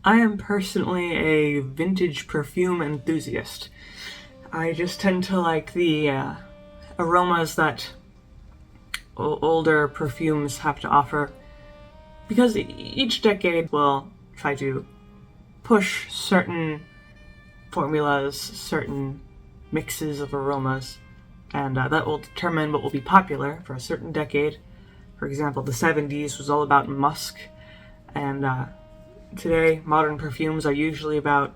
I am personally a vintage perfume enthusiast. I just tend to like the aromas that older perfumes have to offer because each decade will try to push certain formulas, certain mixes of aromas, and that will determine what will be popular for a certain decade. For example, the 70s was all about musk, and today modern perfumes are usually about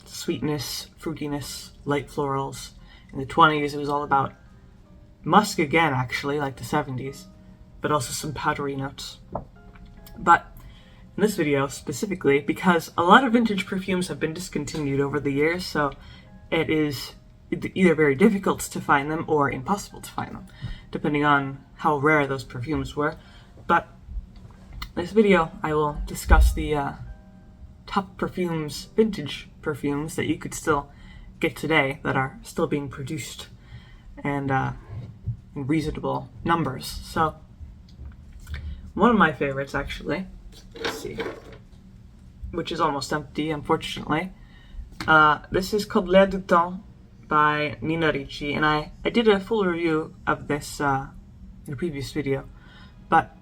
sweetness, fruitiness, light florals. In the 20s, it was all about musk again, actually, like the 70s, but also some powdery notes. But in this video specifically, because a lot of vintage perfumes have been discontinued over the years, so it is either very difficult to find them or impossible to find them, depending on how rare those perfumes were. But in this video, I will discuss the top perfumes, vintage perfumes that you could still get today that are still being produced and in reasonable numbers. So one of my favorites, actually, let's see, which is almost empty, unfortunately. This is called L'air du Temps by Nina Ricci, and I did a full review of this in a previous video, but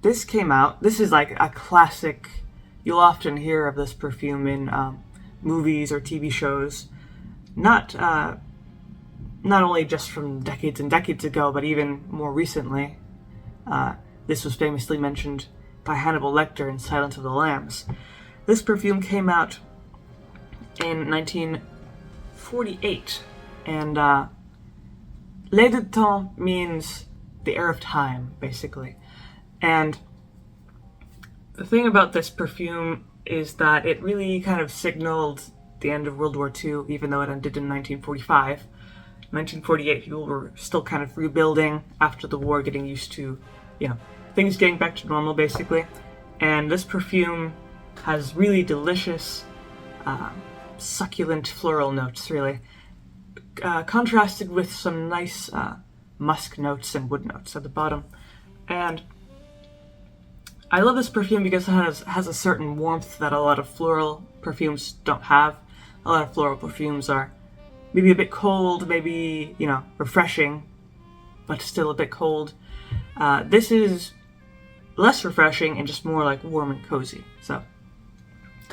this came out, this is like a classic. You'll often hear of this perfume in movies or TV shows, not only just from decades and decades ago, but even more recently. This was famously mentioned by Hannibal Lecter in Silence of the Lambs. This perfume came out in 1948, and L'air du Temps means the air of time, basically. And the thing about this perfume is that it really kind of signaled the end of World War II, even though it ended in 1945. 1948, people were still kind of rebuilding after the war, getting used to, things getting back to normal, basically. And this perfume has really delicious, succulent floral notes, really, contrasted with some nice musk notes and wood notes at the bottom. And I love this perfume because it has a certain warmth that a lot of floral perfumes don't have. A lot of floral perfumes are maybe a bit cold, maybe, refreshing, but still a bit cold. This is less refreshing and just more like warm and cozy. So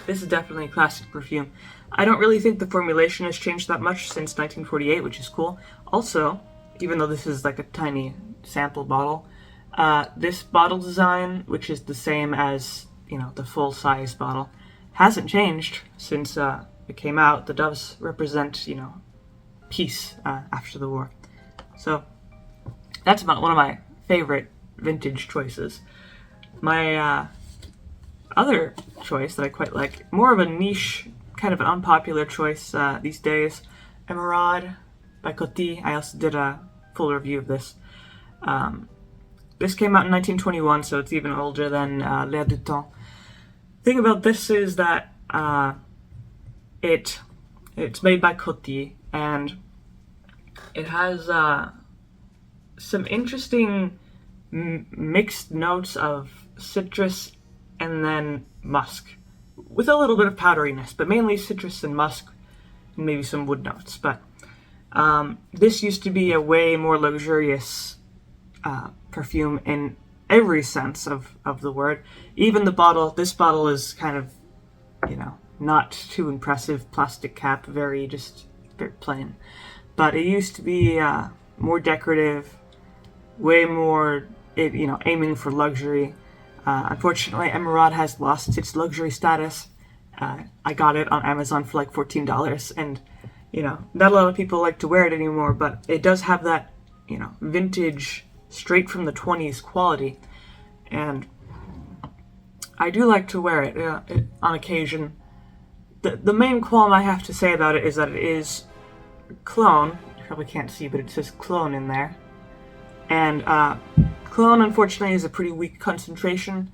this is definitely a classic perfume. I don't really think the formulation has changed that much since 1948, which is cool. Also, even though this is like a tiny sample bottle, this bottle design, which is the same as, the full-size bottle, hasn't changed since it came out. The doves represent, peace after the war. So that's about one of my favorite vintage choices. My other choice that I quite like, more of a niche, kind of an unpopular choice these days, Emeraude by Coty. I also did a full review of this. This came out in 1921, so it's even older than L'air du Temps. The thing about this is that it's made by Coty, and it has some interesting mixed notes of citrus and then musk, with a little bit of powderiness, but mainly citrus and musk, and maybe some wood notes. But this used to be a way more luxurious perfume in every sense of the word. Even the bottle, this bottle is kind of, not too impressive, plastic cap, very plain. But it used to be more decorative, way more, aiming for luxury. Unfortunately, Emeraude has lost its luxury status. I got it on Amazon for like $14, and, not a lot of people like to wear it anymore, but it does have that, vintage, straight from the 20s quality, and I do like to wear it on occasion. The main qualm I have to say about it is that it is cologne. You probably can't see, but it says cologne in there. And cologne, unfortunately, is a pretty weak concentration,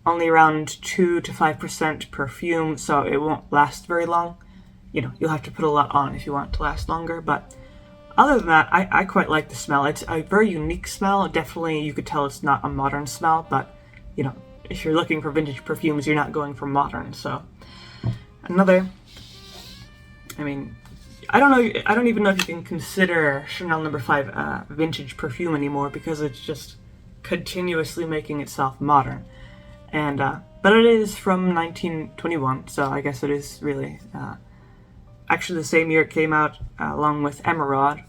only around 2 to 5% perfume, so it won't last very long. You'll have to put a lot on if you want it to last longer, but other than that, I quite like the smell. It's a very unique smell. Definitely, you could tell it's not a modern smell, but, if you're looking for vintage perfumes, you're not going for modern. So another, I mean, I don't even know if you can consider Chanel No. 5 a vintage perfume anymore, because it's just continuously making itself modern. And but it is from 1921, so I guess it is really actually the same year it came out, along with Emerald.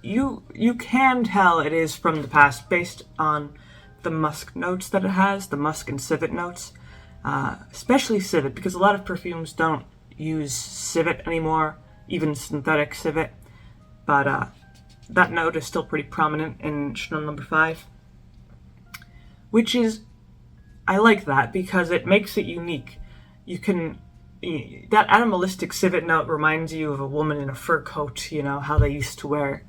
You can tell it is from the past based on the musk notes that it has, the musk and civet notes, especially civet, because a lot of perfumes don't use civet anymore, even synthetic civet, but that note is still pretty prominent in Chanel No. 5, which is, I like that because it makes it unique. That animalistic civet note reminds you of a woman in a fur coat, how they used to wear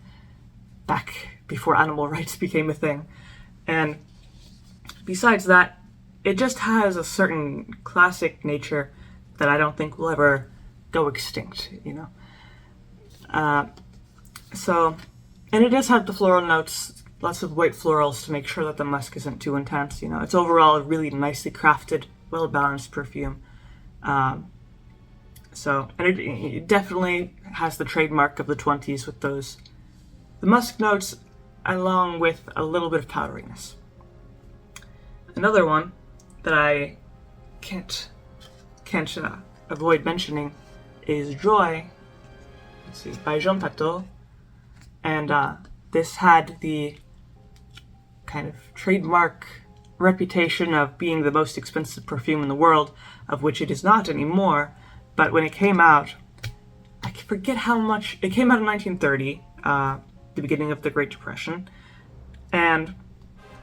back before animal rights became a thing. And besides that, it just has a certain classic nature that I don't think will ever go extinct, and it does have the floral notes, lots of white florals to make sure that the musk isn't too intense, It's overall a really nicely crafted, well-balanced perfume. And it definitely has the trademark of the 20s with the musk notes, along with a little bit of powderiness. Another one that I can't avoid mentioning is Joy. Let's see, by Jean Patou, and this had the kind of trademark reputation of being the most expensive perfume in the world, of which it is not anymore. But when it came out, I forget how much it came out in 1930, the beginning of the Great Depression, and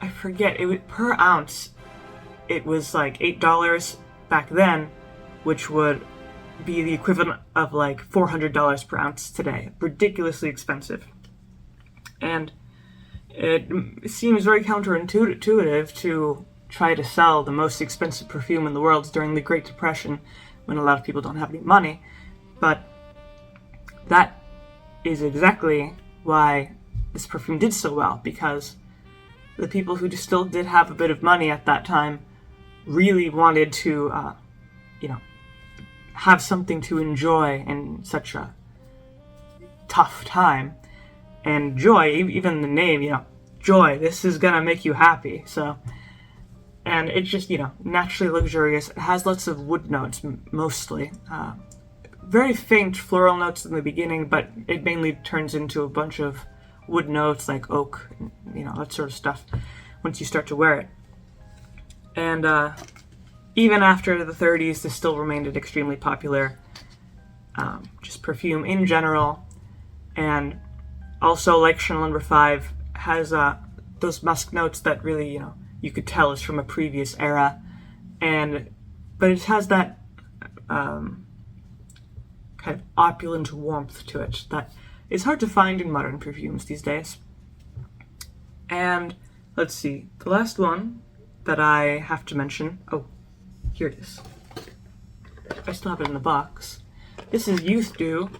I forget, it was per ounce. It was like $8 back then, which would be the equivalent of like $400 per ounce today. Ridiculously expensive. And it seems very counterintuitive to try to sell the most expensive perfume in the world during the Great Depression, when a lot of people don't have any money. But that is exactly why this perfume did so well, because the people who still did have a bit of money at that time really wanted to, have something to enjoy in such a tough time. And Joy, even the name, Joy, this is gonna make you happy. So, and it's just, naturally luxurious. It has lots of wood notes, mostly. Very faint floral notes in the beginning, but it mainly turns into a bunch of wood notes like oak, that sort of stuff once you start to wear it. And even after the 30s, this still remained an extremely popular just perfume in general. And also, like Chanel No. 5, has those musk notes that really, you could tell is from a previous era. But it has that kind of opulent warmth to it that is hard to find in modern perfumes these days. And let's see, the last one that I have to mention, here it is. I still have it in the box. This is Youth Dew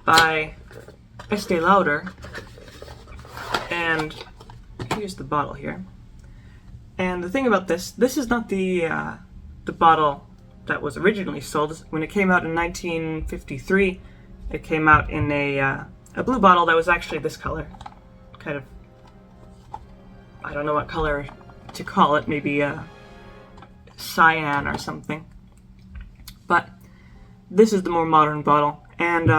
by Estee Lauder, and here's the bottle here. And the thing about this is not the bottle that was originally sold. When it came out in 1953, it came out in a blue bottle that was actually this color. Kind of, I don't know what color to call it, maybe cyan or something. But this is the more modern bottle. And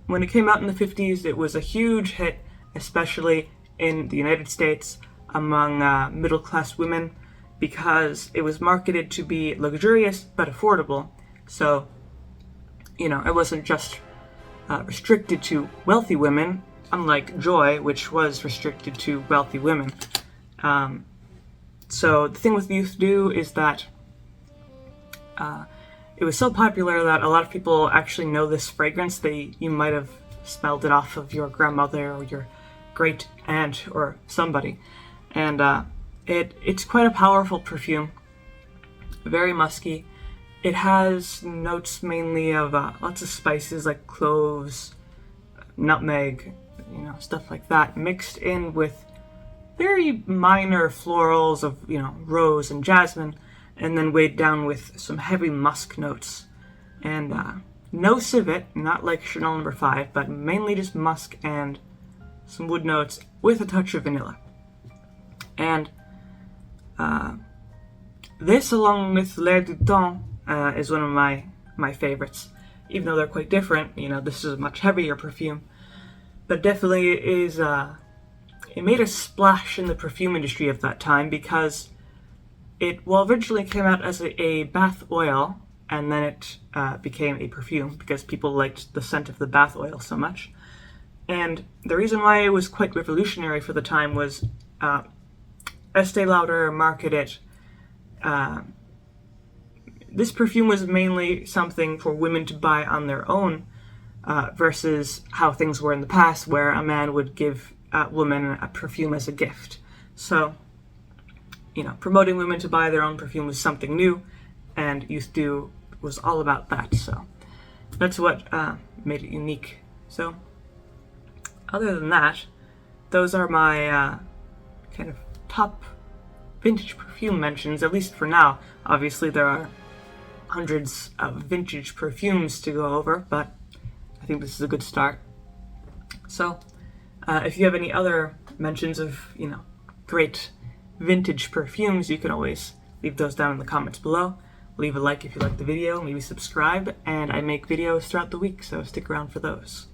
when it came out in the 50s, it was a huge hit, especially in the United States among middle-class women, because it was marketed to be luxurious but affordable. So, it wasn't just restricted to wealthy women, unlike Joy, which was restricted to wealthy women. So the thing with Youth Dew is that it was so popular that a lot of people actually know this fragrance. You might have smelled it off of your grandmother or your great aunt or somebody. And it's quite a powerful perfume, very musky. It has notes mainly of lots of spices like cloves, nutmeg, stuff like that, mixed in with very minor florals of, rose and jasmine, and then weighed down with some heavy musk notes. And no civet, not like Chanel No. 5, but mainly just musk and some wood notes with a touch of vanilla. And this, along with L'air du Temps, is one of my favorites. Even though they're quite different, this is a much heavier perfume. But definitely is, it made a splash in the perfume industry of that time because it, originally came out as a bath oil, and then it became a perfume because people liked the scent of the bath oil so much. And the reason why it was quite revolutionary for the time was Estee Lauder marketed this perfume was mainly something for women to buy on their own, versus how things were in the past, where a man would give a woman a perfume as a gift. So, promoting women to buy their own perfume was something new, and Youth Dew was all about that. So that's what made it unique. So other than that, those are my kind of top vintage perfume mentions, at least for now. Obviously there are hundreds of vintage perfumes to go over, but I think this is a good start. So if you have any other mentions of, great vintage perfumes, you can always leave those down in the comments below. Leave a like if you like the video, maybe subscribe, and I make videos throughout the week, so stick around for those.